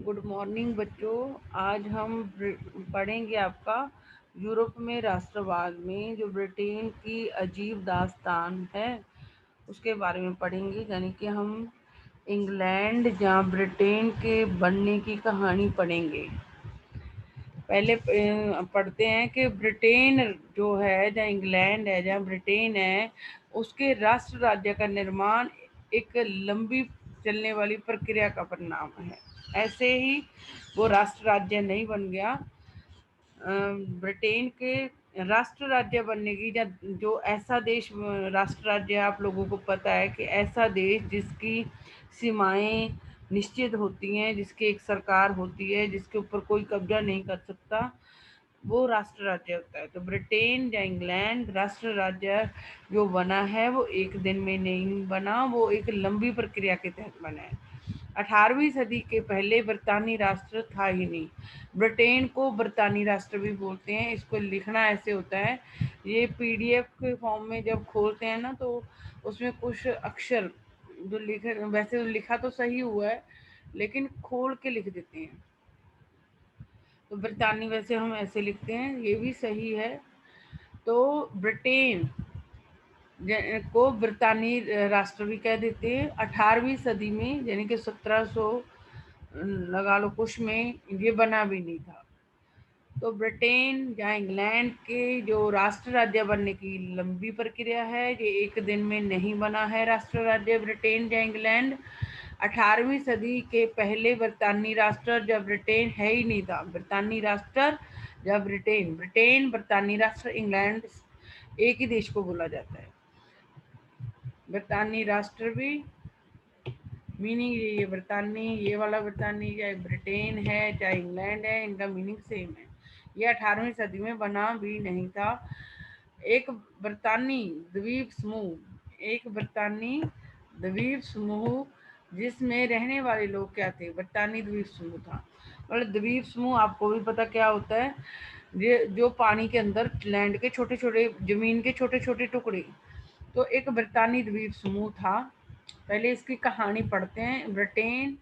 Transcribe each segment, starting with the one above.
Good morning बच्चों। आज हम पढ़ेंगे आपका यूरोप में राष्ट्रवाद में जो ब्रिटेन की अजीब दास्तान है उसके बारे में पढ़ेंगे। यानी कि हम इंग्लैंड या ब्रिटेन के बनने की कहानी पढ़ेंगे। पहले पढ़ते हैं कि ब्रिटेन जो है, जहाँ इंग्लैंड है, जहाँ ब्रिटेन है, उसके राष्ट्र राज्य का निर्माण एक लंबी चलने वाली प्रक्रिया का परिणाम है। ऐसे ही वो राष्ट्र राज्य नहीं बन गया। ब्रिटेन के राष्ट्र राज्य बनने की, या जो ऐसा देश राष्ट्र राज्य, आप लोगों को पता है कि ऐसा देश जिसकी सीमाएं निश्चित होती हैं, जिसकी एक सरकार होती है, जिसके ऊपर कोई कब्जा नहीं कर सकता, वो राष्ट्र राज्य होता है। तो ब्रिटेन या इंग्लैंड राष्ट्र राज्य जो बना है वो एक दिन में नहीं बना, वो एक लंबी प्रक्रिया के तहत बना है। 18वीं सदी के पहले बरतानी राष्ट्र था ही नहीं। ब्रिटेन को बरतानी राष्ट्र भी बोलते हैं। इसको लिखना ऐसे होता है, ये पीडीएफ के फॉर्म में जब खोलते हैं ना, तो उसमें कुछ अक्षर जो लिखे, वैसे तो लिखा तो सही हुआ है लेकिन खोल के लिख देते हैं। तो ब्रितानी वैसे हम ऐसे लिखते हैं, ये भी सही है। तो ब्रिटेन को ब्रितानी राष्ट्र भी कह देते हैं। 18वीं सदी में, यानी कि 1700 लगा लो कुछ में, ये बना भी नहीं था। तो ब्रिटेन या इंग्लैंड के जो राष्ट्र राज्य बनने की लंबी प्रक्रिया है, ये एक दिन में नहीं बना है राष्ट्र राज्य ब्रिटेन या इंग्लैंड। 18वीं सदी के पहले बरतानी राष्ट्र जब ब्रिटेन है ही नहीं था। बरतानी राष्ट्र जब ब्रिटेन ब्रिटेन बरतानी राष्ट्र इंग्लैंड एक ही देश को बोला जाता है। बरतानी राष्ट्र भी मीनिंग ये बरतानी, ये वाला बरतानी, चाहे ब्रिटेन है चाहे इंग्लैंड है, इनका मीनिंग सेम है। ये 18वीं सदी में बना भी नहीं था। एक बरतानी द्वीप समूह, एक बरतानी द्वीप समूह जिसमें रहने वाले लोग क्या थे, बरतानी द्वीप समूह था। मतलब द्वीप समूह आपको भी पता क्या होता है, ये जो पानी के अंदर लैंड के छोटे छोटे, जमीन के छोटे छोटे टुकड़े। तो एक बरतानी द्वीप समूह था। पहले इसकी कहानी पढ़ते हैं। ब्रिटेन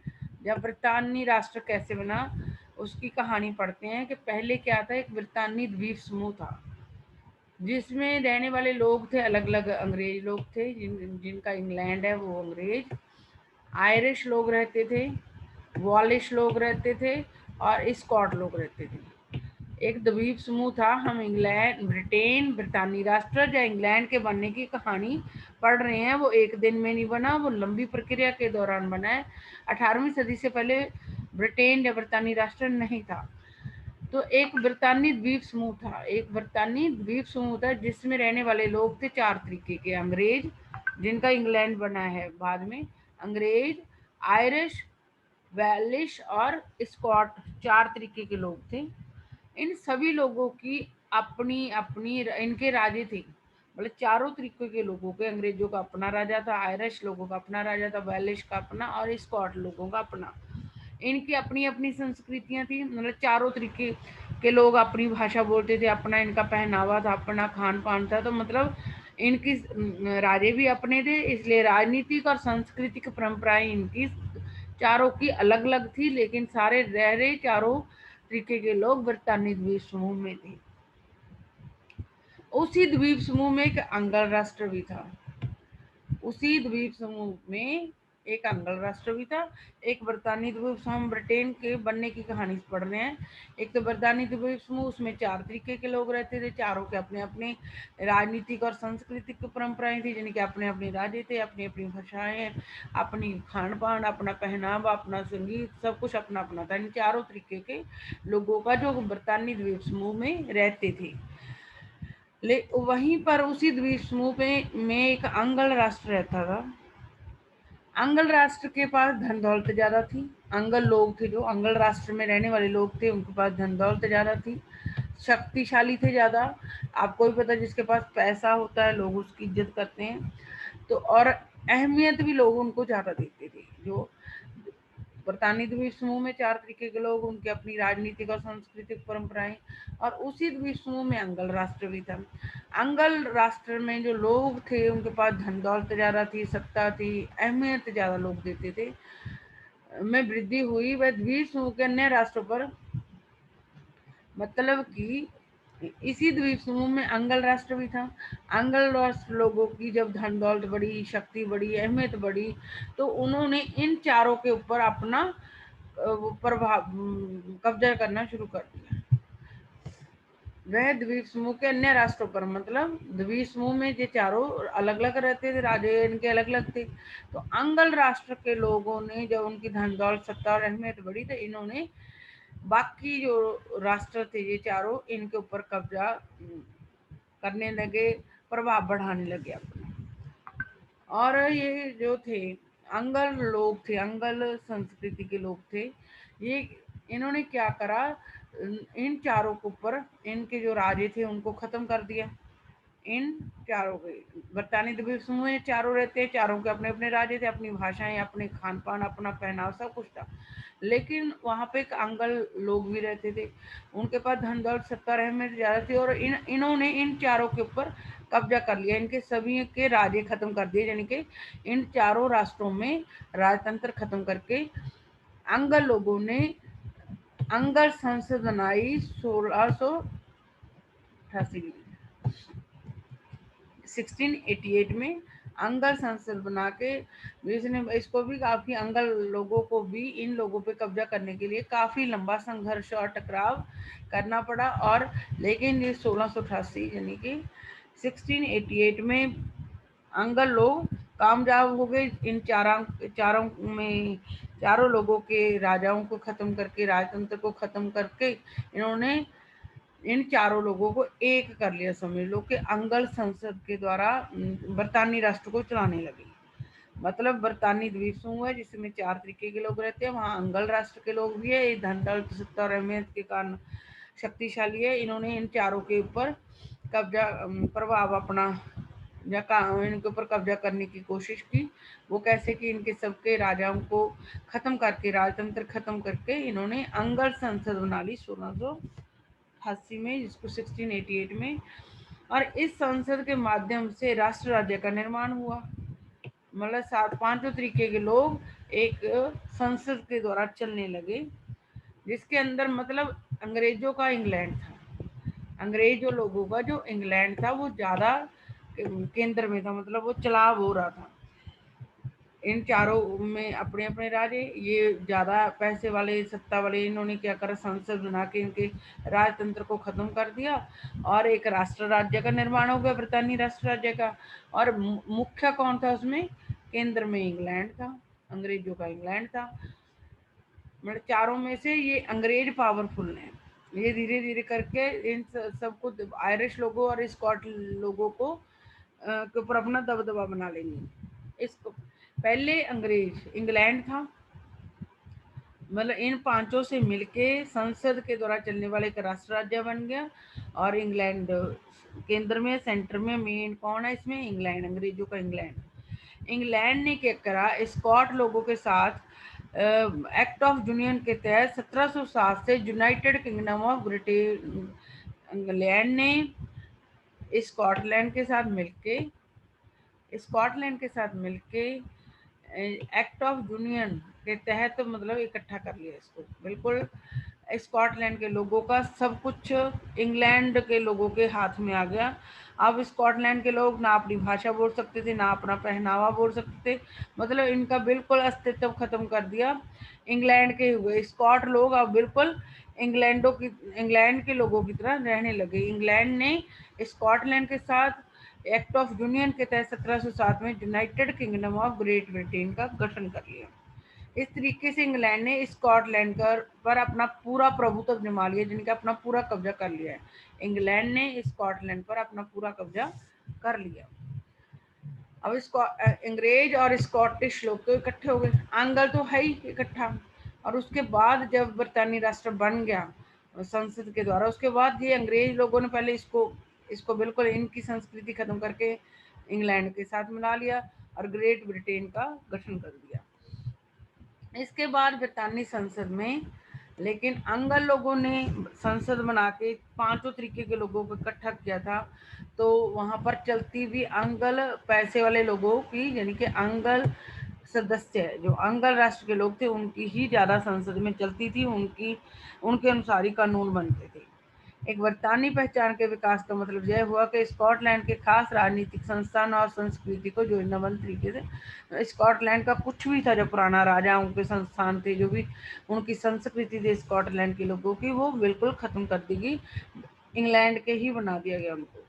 या ब्रितानी राष्ट्र कैसे बना उसकी कहानी पढ़ते हैं कि पहले क्या था। एक ब्रितानी द्वीप समूह था जिसमें रहने वाले लोग थे अलग अलग अंग्रेज लोग थे, जिनका इंग्लैंड है वो अंग्रेज। आयरिश लोग रहते थे, वॉलिश लोग रहते थे और स्कॉट लोग रहते थे। एक द्वीप समूह था। हम इंग्लैंड, ब्रिटेन, ब्रितानी राष्ट्र या इंग्लैंड के बनने की कहानी पढ़ रहे हैं। वो एक दिन में नहीं बना, वो लंबी प्रक्रिया के दौरान बना है। 18वीं सदी से पहले ब्रिटेन या ब्रितानी राष्ट्र नहीं था। तो एक ब्रितानी द्वीप समूह था, एक ब्रितानी द्वीप समूह था जिसमें रहने वाले लोग थे चार तरीके के। अंग्रेज, जिनका इंग्लैंड बना है बाद में, अंग्रेज, आयरिश, वेलिश और स्कॉट, चार तरीके के लोग थे। इन सभी लोगों की अपनी अपनी इनके राजे थे। मतलब चारों तरीके के लोगों के, अंग्रेजों का अपना राजा था, आयरिश लोगों का अपना राजा था, वेलिश का अपना और स्कॉट लोगों का अपना। इनकी अपनी अपनी संस्कृतियां थी। मतलब चारों तरीके के लोग अपनी भाषा बोलते थे, अपना इनका पहनावा था, अपना खान पान था। तो मतलब इनकी राजे भी अपने थे, इसलिए राजनीतिक और सांस्कृतिक परंपराएं इनकी चारों की अलग अलग थी, लेकिन सारे रह रहे चारों तरीके के लोग बरतानी द्वीप समूह में थे। उसी द्वीप समूह में एक अंगल राष्ट्र भी था। उसी द्वीप समूह में एक अंगल राष्ट्र भी था। एक बरतानी द्वीप समूह, ब्रिटेन के बनने की कहानी पढ़ रहे हैं। एक तो बरतानी द्वीप समूह, उसमें चार तरीके के लोग रहते थे, चारों के अपने अपने राजनीतिक और सांस्कृतिक परंपराएं थी, जिनके अपने अपने राज्य थे, अपनी अपनी भाषाएं, अपनी खान पान, अपना पहनावा, अपना संगीत, सब कुछ अपना अपना था इन चारों तरीके के लोगों का, जो बरतानी द्वीप समूह में रहते थे। वहीं पर उसी द्वीप समूह में एक अंगल राष्ट्र रहता था। अंगल राष्ट्र के पास धन दौलत ज्यादा थी। अंगल लोग थे, जो अंगल राष्ट्र में रहने वाले लोग थे, उनके पास धन दौलत ज्यादा थी, शक्तिशाली थे ज्यादा। आपको भी पता है, जिसके पास पैसा होता है लोग उसकी इज्जत करते हैं। तो और अहमियत भी लोग उनको ज्यादा देते थे। जो बरतानी द्वीप समूह में चार तरीके के लोग, उनकी अपनी राजनीतिक और सांस्कृतिक परंपराएं। और उसी द्वीप समूह में अंगल राष्ट्र भी था। अंगल राष्ट्र में जो लोग थे उनके पास धन दौलत ज्यादा थी, सत्ता थी, अहमियत ज्यादा लोग देते थे। में वृद्धि हुई व द्वीप समूह के अन्य राष्ट्रों पर, मतलब कि इसी द्वीप समूह में अंगल राष्ट्र भी था। अंगल राष्ट्र लोगों की जब धन दौलत बढ़ी, शक्ति बढ़ी, अहमियत बढ़ी, तो उन्होंने इन चारों के ऊपर अपना प्रभाव कब्जा करना शुरू कर दिया। वह द्वीप समूह के अन्य राष्ट्रों पर, मतलब द्वीप समूह में जो चारों अलग अलग रहते थे, राजे इनके अलग अलग थे, तो अंगल राष्ट्र के लोगों ने जब उनकी धन दौलत, सत्ता और अहमियत बढ़ी, तो इन्होंने बाकी जो राष्ट्र थे ये चारों, इनके ऊपर कब्जा करने लगे, प्रभाव बढ़ाने लगे अपना। और ये जो थे अंगल लोग थे, अंगल संस्कृति के लोग थे, ये इन्होंने क्या करा, इन चारों के ऊपर इनके जो राजे थे उनको खत्म कर दिया। इन चारों के बरतानी द्वीप समूह में चारों रहते हैं, चारों के अपने अपने राजे थे, अपनी भाषाएं, अपने खान पान, अपना पहनावा, सब कुछ था। लेकिन वहां पे एक अंगल लोग भी रहते थे, उनके पास धन दौलत, सत्ता, अहमियत ज्यादा थी, और इन्होंने इन चारों के ऊपर कब्जा कर लिया, इनके सभी के राजे खत्म कर दिए, यानी कि इन चारों राष्ट्रों में राजतंत्र खत्म करके अंगल लोगों ने अंगल संसद बनाई 1688 में। 1688 में अंगल संसद बना के, इसने इसको भी काफी, अंगल लोगों को भी इन लोगों पे कब्जा करने के लिए काफी लंबा संघर्ष और टकराव करना पड़ा। और लेकिन ये 1688 यानी कि 1688 में अंगल लोग कामयाब हो गए, इन चारों में चारों लोगों के राजाओं को खत्म करके, राजतंत्र को खत्म करके, इन्होंने इन चारों लोगों को एक कर लिया, समझ लो कि अंगल संसद के द्वारा बरतानी राष्ट्र को चलाने लगे। मतलब बरतानी द्वीप समूह है जिसमें 4 तरीके के लोग रहते हैं, वहाँ अंगल राष्ट्र के लोग भी है, ये धन दौलत, सत्ता और अहमियत के कारण शक्तिशाली है। इन्होंने इन चारों के ऊपर कब्जा, प्रभाव अपना, या इनके ऊपर कब्जा करने की कोशिश की। वो कैसे कि इनके सबके राजाओं को खत्म करके, राजतंत्र खत्म करके, इन्होंने अंगल संसद बना ली 1688 में, जिसको 1688 में। और इस संसद के माध्यम से राष्ट्र राज्य का निर्माण हुआ। मतलब 5 तरीके के लोग एक संसद के द्वारा चलने लगे, जिसके अंदर मतलब अंग्रेजों का इंग्लैंड था। अंग्रेजों लोगों का जो इंग्लैंड था वो ज्यादा केंद्र में था, मतलब वो चलाव हो रहा था। इन चारों में अपने अपने राजे, ये ज्यादा पैसे वाले, सत्ता वाले, इन्होंने क्या करा, संसद बना के इनके राजतंत्र को खत्म कर दिया, और एक राष्ट्र राज्य का निर्माण हो गया, ब्रिटानी राष्ट्र राज्य का। और मुख्य कौन था उसमें, केंद्र में इंग्लैंड था, अंग्रेजों का इंग्लैंड था। मतलब चारों में से ये अंग्रेज पावरफुल है। ये धीरे धीरे करके इन सबको, आयरिश लोगों और स्कॉट लोगों को के ऊपर अपना दबदबा बना लेंगे। इसको पहले अंग्रेज इंग्लैंड था, मतलब इन पांचों से मिलके संसद के द्वारा चलने वाला एक राष्ट्र राज्य बन गया। और इंग्लैंड केंद्र में, सेंटर में मेन कौन है इसमें, इंग्लैंड, अंग्रेजों का इंग्लैंड। इंग्लैंड ने क्या करा, स्कॉट लोगों के साथ एक्ट ऑफ यूनियन के तहत 1707 से United kingdom of Britain, England ने स्कॉटलैंड के साथ मिलके एक्ट ऑफ यूनियन के तहत, मतलब इकट्ठा कर लिया इसको बिल्कुल। स्कॉटलैंड के लोगों का सब कुछ इंग्लैंड के लोगों के हाथ में आ गया। अब स्कॉटलैंड के लोग ना अपनी भाषा बोल सकते थे, ना अपना पहनावा बोल सकते थे, मतलब इनका बिल्कुल अस्तित्व खत्म कर दिया। इंग्लैंड के हुए स्कॉट लोग अब बिल्कुल इंग्लैंड के लोगों की तरह रहने लगे। इंग्लैंड ने स्कॉटलैंड के साथ एक्ट ऑफ यूनियन के तहत 1707 में United kingdom of great Britain का गठन कर लिया। इस तरीके से इंग्लैंड ने स्कॉटलैंड पर अपना पूरा प्रभुत्व जमा लिया, जिनका अपना पूरा कब्जा कर लिया है। इंग्लैंड ने स्कॉटलैंड पर अपना पूरा कब्जा कर लिया। अब इसको अंग्रेज और स्कॉटिश लोग तो इकट्ठे हो गए, अंगल तो है ही इकट्ठा। और उसके बाद जब बरतानी राष्ट्र बन गया संसद के द्वारा, उसके बाद ये अंग्रेज लोगों ने पहले इसको बिल्कुल इनकी संस्कृति खत्म करके इंग्लैंड के साथ मिला लिया और ग्रेट ब्रिटेन का गठन कर दिया। इसके बाद ब्रितानी संसद में, लेकिन अंगल लोगों ने संसद बना के 5 तरीके के लोगों को इकट्ठा किया था, तो वहां पर चलती भी अंगल पैसे वाले लोगों की, यानी कि अंगल सदस्य है। जो अंगल राष्ट्र के लोग थे उनकी ही ज़्यादा संसद में चलती थी, उनके अनुसार ही कानून बनते थे। एक बरतानी पहचान के विकास का मतलब यह हुआ कि स्कॉटलैंड के खास राजनीतिक संस्थान और संस्कृति को योजनाबद्ध तरीके से, स्कॉटलैंड का कुछ भी था जो पुराना राजाओं के संस्थान थे, जो भी उनकी संस्कृति थी स्कॉटलैंड के लोगों की, वो बिल्कुल खत्म कर दी गई, इंग्लैंड के ही बना दिया गया उनको।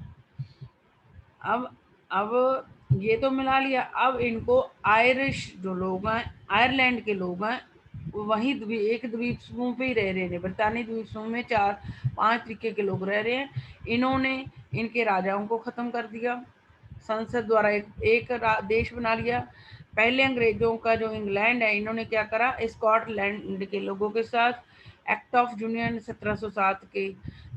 अब ये तो मिला लिया। अब इनको आयरिश जो लोग हैं, आयरलैंड के लोग हैं, वहीं एक द्वीप समूह पे ही रह रहे हैं। ब्रितानी द्वीप समूह में 4-5 तरीके के लोग रह रहे हैं। इन्होंने इनके राजाओं को खत्म कर दिया, संसद द्वारा एक देश बना लिया। पहले अंग्रेजों का जो इंग्लैंड है, इन्होंने क्या करा, स्कॉटलैंड के लोगों के साथ एक्ट ऑफ यूनियन 1707 के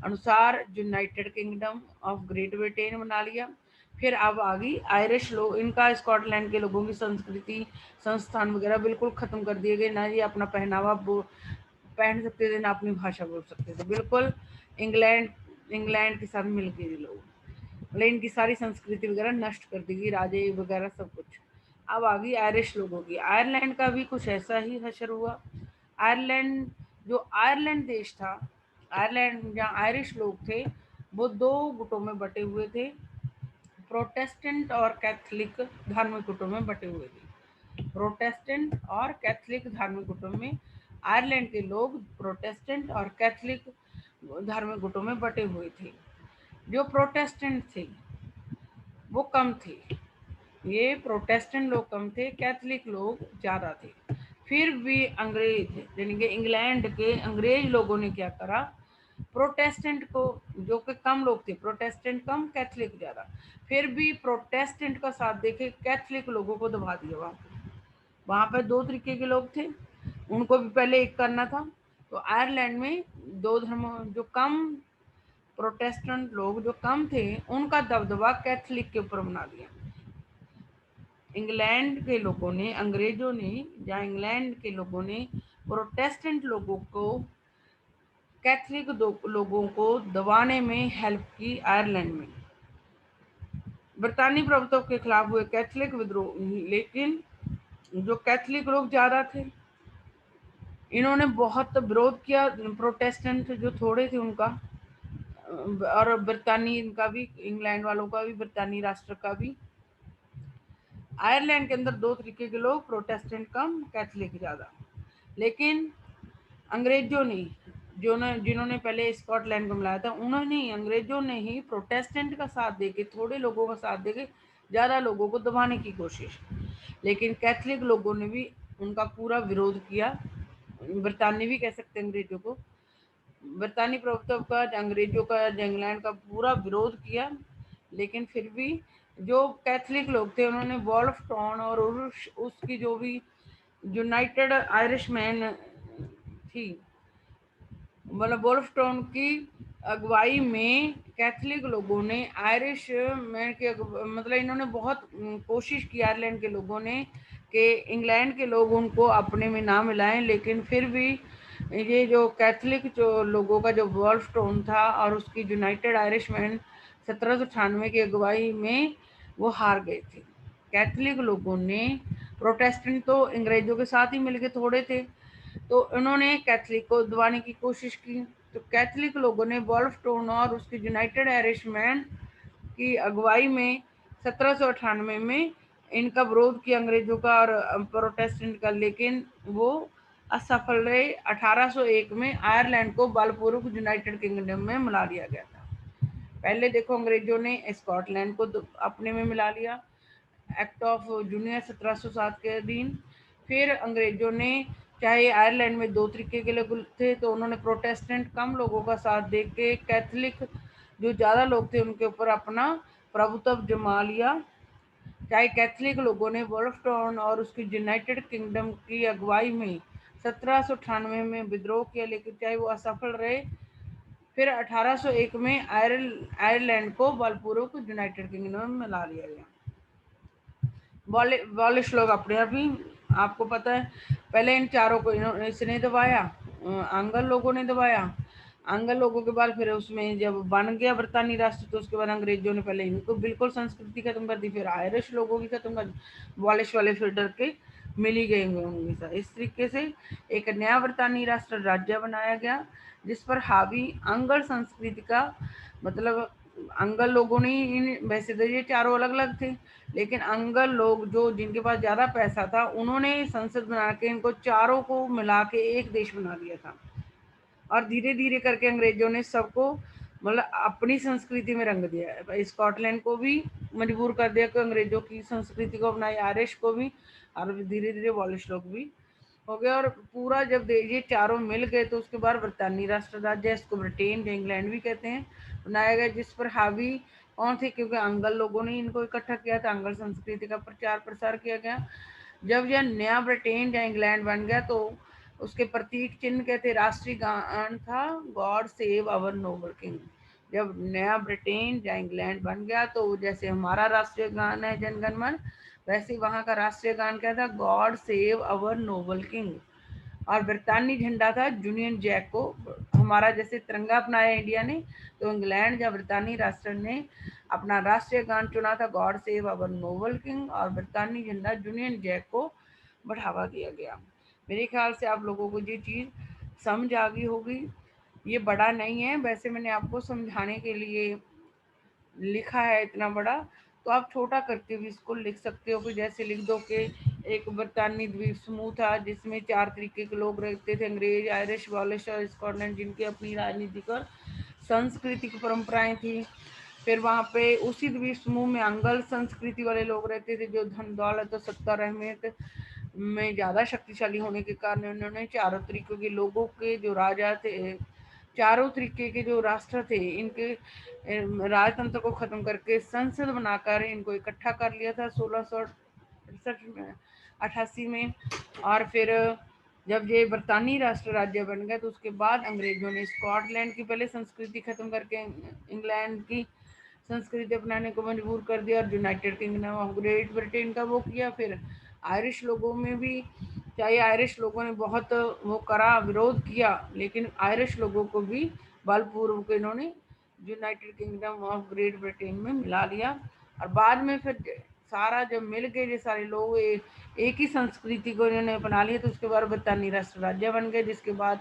अनुसार United kingdom of great Britain बना लिया। फिर अब आ गई आयरिश लोग, इनका स्कॉटलैंड के लोगों की संस्कृति संस्थान वगैरह बिल्कुल खत्म कर दिए गए। ना ये अपना पहनावा पहन सकते थे, ना अपनी भाषा बोल सकते थे, बिल्कुल इंग्लैंड इंग्लैंड के साथ मिल गए लोग। मतलब इनकी सारी संस्कृति वगैरह नष्ट कर दी गई, राजे वगैरह सब कुछ। अब आ गई आयरिश लोगों की। आयरलैंड का भी कुछ ऐसा ही हशर हुआ। आयरलैंड, जो आयरलैंड देश था, आयरलैंड जहाँ आयरिश लोग थे, वो 2 गुटों में बटे हुए थे, प्रोटेस्टेंट और कैथोलिक धार्मिक गुटों में बटे हुए थे। प्रोटेस्टेंट और कैथोलिक धार्मिक गुटों में आयरलैंड के लोग प्रोटेस्टेंट और कैथोलिक धार्मिक गुटों में बटे हुए थे। जो प्रोटेस्टेंट थे वो कम थे, ये प्रोटेस्टेंट लोग कम थे, कैथोलिक लोग ज़्यादा थे। फिर भी अंग्रेज, यानी कि इंग्लैंड के अंग्रेज लोगों ने क्या करा, प्रोटेस्टेंट को, जो कि कम लोग थे, प्रोटेस्टेंट कम कैथोलिक ज़्यादा, फिर भी प्रोटेस्टेंट का साथ देके कैथोलिक लोगों को दबा दिया। वहाँ पे 2 तरीके के लोग थे, उनको भी पहले एक करना था। तो आयरलैंड में 2 धर्म, जो कम प्रोटेस्टेंट लोग जो कम थे, उनका दबदबा कैथोलिक के ऊपर बना दिया। इंग्लैंड के लोगों ने, अंग्रेजों ने, या इंग्लैंड के लोगों ने प्रोटेस्टेंट लोगों को, कैथोलिक लोगों को दबाने में हेल्प की। आयरलैंड में ब्रितानी प्रभुत्व के खिलाफ हुए कैथोलिक विद्रोह, लेकिन जो कैथोलिक लोग ज़्यादा थे, इन्होंने बहुत विरोध किया। प्रोटेस्टेंट जो थोड़े थे उनका, और ब्रितानी, इनका भी, इंग्लैंड वालों का भी, ब्रितानी राष्ट्र का भी। आयरलैंड के अंदर 2 तरीके के लोग, प्रोटेस्टेंट कम, कैथोलिक ज़्यादा। लेकिन अंग्रेजों ने, जिन्होंने पहले स्कॉटलैंड को मिलाया था, उन्होंने, अंग्रेजों ने ही प्रोटेस्टेंट का साथ देके, थोड़े लोगों का साथ देके ज़्यादा लोगों को दबाने की कोशिश। लेकिन कैथोलिक लोगों ने भी उनका पूरा विरोध किया। ब्रितानी भी कह सकते हैं अंग्रेजों को, ब्रितानी प्रभुत्व का, अंग्रेजों का, इंग्लैंड का पूरा विरोध किया। लेकिन फिर भी जो कैथोलिक लोग थे, उन्होंने वॉल्फ टाउन और उसकी जो भी यूनाइटेड आयरिशमैन थी, मतलब वॉल्फ टाउन की अगुवाई में कैथोलिक लोगों ने आयरिश मैन के, मतलब इन्होंने बहुत कोशिश की आयरलैंड के लोगों ने कि इंग्लैंड के लोग उनको अपने में ना मिलाएं। लेकिन फिर भी ये जो कैथोलिक जो लोगों का जो वॉल्फ टाउन था और उसकी यूनाइटेड आयरिशमैन 1798 की अगुवाई में वो हार गए थे। कैथोलिक लोगों ने, प्रोटेस्टेंट तो अंग्रेजों के साथ ही मिलके थोड़े थे, तो उन्होंने कैथोलिक को दबाने की कोशिश की। तो कैथोलिक लोगों ने वॉल्फ टाउन और उसकी यूनाइटेड आयरिशमैन की अगुवाई में 1798 में इनका विरोध किया, अंग्रेजों का और प्रोटेस्टेंट का। लेकिन वो असफल रहे। 1801 में आयरलैंड को बलपूर्वक यूनाइटेड किंगडम में मिला लिया गया था। पहले देखो, अंग्रेजों ने स्कॉटलैंड को अपने में मिला लिया, एक्ट ऑफ यूनियन 1707 के अधीन। फिर अंग्रेजों ने, चाहे आयरलैंड में 2 तरीके के लोग थे, तो उन्होंने प्रोटेस्टेंट कम लोगों का साथ देख के कैथोलिक जो ज़्यादा लोग थे उनके ऊपर अपना प्रभुत्व जमा लिया। चाहे कैथोलिक लोगों ने वॉल्फ टाउन और उसकी यूनाइटेड किंगडम की अगुवाई में 1798 में विद्रोह किया, लेकिन चाहे वो असफल रहे। फिर 1801 में आयरलैंड को बलपूर्वक यूनाइटेड किंगडम में ला लिया गया। वॉलिश लोग अपने आप ही, आपको पता है, पहले इन चारों को इसने दबाया, आंग्ल लोगों ने दबाया। आंग्ल लोगों के बाद फिर उसमें जब बन गया ब्रितानी राष्ट्र, तो उसके बाद अंग्रेजों ने पहले इनको बिल्कुल संस्कृति खत्म कर दी, फिर आयरिश लोगों की खत्म कर दी। वॉलिश वाले फिर डर के मिल ही गए होंगे सर। इस तरीके से एक नया ब्रितानी राष्ट्र राज्य बनाया गया, जिस पर हावी अंगल संस्कृति का मतलब अंगल लोगों ने इन, वैसे तो ये चारों अलग अलग थे, लेकिन अंगल लोग जो जिनके पास ज़्यादा पैसा था उन्होंने संसद बना के इनको चारों को मिला के एक देश बना दिया था। और धीरे धीरे करके अंग्रेजों ने सबको मतलब अपनी संस्कृति में रंग दिया। स्कॉटलैंड को भी मजबूर कर दिया कि अंग्रेजों की संस्कृति को अपनाए, आयरिश को भी, और धीरे धीरे वॉलिश लोग भी हो गया। और पूरा जब ये चारों मिल गए तो उसके बाद ब्रितानी राष्ट्र राज्य, इसको ब्रिटेन या इंग्लैंड भी कहते हैं, बनाया गया, जिस पर हावी कौन थे, क्योंकि अंगल लोगों ने इनको इकट्ठा किया था, अंगल संस्कृति का प्रचार प्रसार किया गया। जब यह नया ब्रिटेन या इंग्लैंड बन गया तो उसके प्रतीक चिन्ह क्या थे, राष्ट्रीय गान था God save our noble king. जब नया ब्रिटेन या इंग्लैंड बन गया तो जैसे हमारा राष्ट्रीय गान है जनगण मन, वैसे वहाँ का राष्ट्रीय गान क्या था, God save our noble king. और ब्रितानी झंडा था यूनियन जैक को, हमारा जैसे तिरंगा अपनाया इंडिया ने, तो इंग्लैंड या ब्रितानी राष्ट्र ने अपना राष्ट्रीय गान चुना था God save our Nobel king, और ब्रितानी झंडा यूनियन जैक को बढ़ावा दिया गया। मेरे ख्याल से आप लोगों को ये चीज़ समझ आ गई होगी। ये बड़ा नहीं है, वैसे मैंने आपको समझाने के लिए लिखा है इतना बड़ा, तो आप छोटा करके भी इसको लिख सकते हो कि जैसे लिख दो कि एक बरतानी द्वीप समूह था जिसमें 4 तरीके के लोग रहते थे, अंग्रेज, आयरिश, वॉलिश और स्कॉटलैंड, जिनकी अपनी राजनीतिक और सांस्कृतिक परंपराएं थी। फिर वहाँ पे उसी द्वीप समूह में अंगल संस्कृति वाले लोग रहते थे, जो धन दौलत और सत्ता और अहमियत में ज़्यादा शक्तिशाली होने के कारण उन्होंने चारों तरीकों के लोगों के जो राजा थे, चारों तरीके के जो राष्ट्र थे, इनके राजतंत्र को खत्म करके संसद बनाकर इनको इकट्ठा कर लिया था 1668 में, 88 में। और फिर जब ये बरतानी राष्ट्र राज्य बन गया तो उसके बाद अंग्रेजों ने स्कॉटलैंड की पहले संस्कृति खत्म करके इंग्लैंड की संस्कृति अपनाने को मजबूर कर दिया, और United kingdom of great Britain का वो किया। फिर आयरिश लोगों में भी, चाहे आयरिश लोगों ने बहुत वो करा, विरोध किया, लेकिन आयरिश लोगों को भी बलपूर्वक इन्होंने United kingdom of great Britain में मिला लिया। और बाद में फिर सारा जब मिल गए ये सारे लोग एक ही संस्कृति को इन्होंने अपना लिया, तो उसके बाद ब्रितानी राष्ट्र राज्य बन गए, जिसके बाद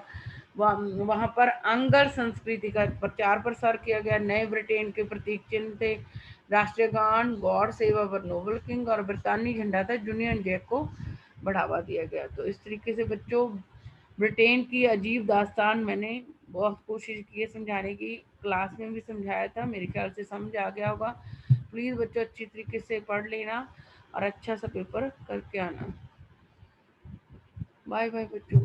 वहाँ पर अंगल संस्कृति का प्रचार प्रसार किया गया। नए ब्रिटेन के प्रतीक चिन्ह थे राष्ट्रीय गान God save our Nobel king, और ब्रितानी झंडा था यूनियन जैक को बढ़ावा दिया गया। तो इस तरीके से बच्चों ब्रिटेन की अजीब दास्तान मैंने बहुत कोशिश की है समझाने की, क्लास में भी समझाया था, मेरे ख्याल से समझ आ गया होगा। प्लीज़ बच्चों अच्छी तरीके से पढ़ लेना और अच्छा सा पेपर करके आना। बाय बाय बच्चों।